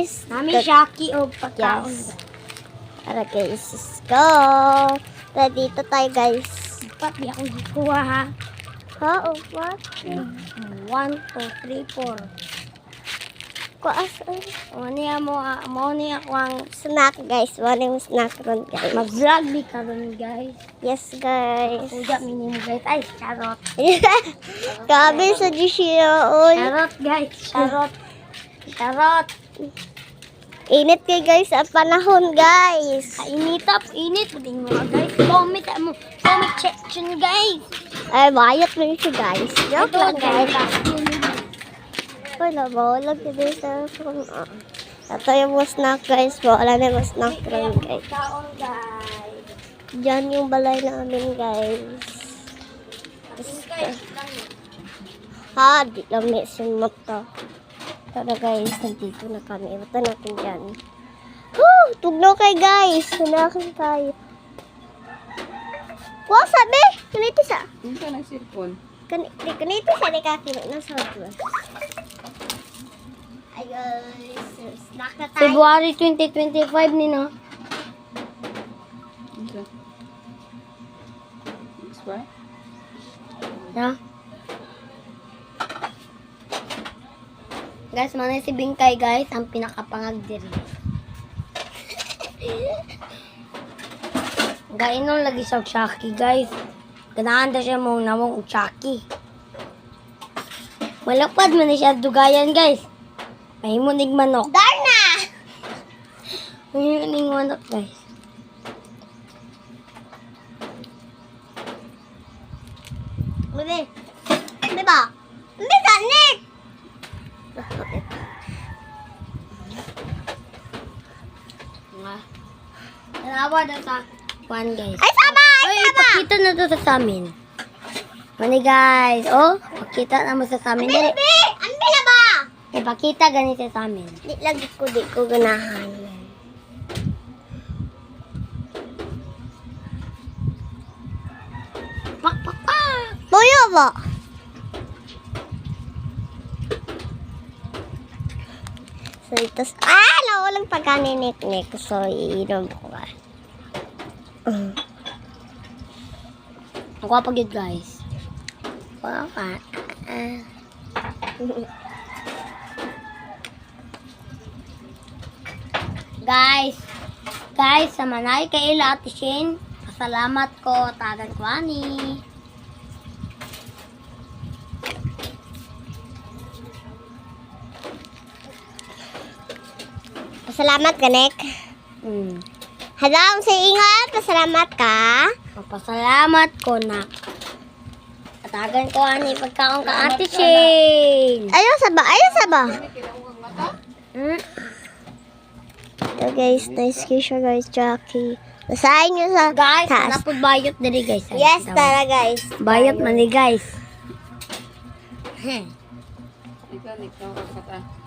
guys. Nami Shaki o pagkaon. Yes. Tara guys, let's go. Tara dito tayo guys. Dapat di ako nakuha ha. Oo, what? 1, 2, 3, 4. Kuas. O niya mo niya ako ang Snack guys. Wala yung snack ron guys. mag-vlog di karon guys. Yes guys. Kuya minimo guys. Ay, charot. Grabe sa siya. Charot guys. Charot. Charot. Init kay guys sa panahon guys. Init. Pwedeng mo guys. Comment mo. Comment section guys. Ay, bayot mo siya guys. Joke lang guys. Wala ba? Wala ka din sa ito yung mga snack guys. Wala na yung snack ron guys. Kaon guys. Diyan yung balay namin guys. Ha, di lang yung mata. Tara guys, nandito na kami. Iwata natin dyan. Woo! Tugnaw kay guys. Hanakan tayo. Wow, sabi! Kanito sa... Hindi ka ng cellphone. Kanito sa nakakinig na sa hardware. Ay guys, snack na tayo. February 2025 ni no. Hindi. Why? Ha? Guys, manay si Bingkay guys, ang pinakapangag diri. Gainon lagi sa Shaki guys. Ganahan daw siya mong namong Shaki. Malapad man na siya dugayan guys. Mahimunig manok. Darna! Mahimunig manok guys. Bebe. Beba. Beba, Nick! Nalawa daw sa one guys. Ay, sama! Ay, Ay, sama! pakita na to sa amin. Mani guys, oh, pakita na mo sa amin. Dali. Bebe! Ano na ba? Ipakita ganito sa amin. Di ko ganahan. Pak, pak, pak. Boyo ba? So, ito, nawalang pagkaninik-nik. So, iinom ko ba? Ako pag yun guys. Wow, Guys, sa manay kay ila Ate Shane. Pasalamat ko, tagan ko ani. Pasalamat ka, Nick. Hadang sa ingat, pasalamat ka. Pasalamat ko na. Tagan ko ani pagkaon ka Ate Shane. Ayaw sa ba? Hmm? So guys, nice kiss siya guys, Jackie. Basahin nyo sa Guys, taas. napod bayot dali guys. Ay, Yes, daw. tara guys. Bayot man ni guys. Ikaw, ikaw, kata.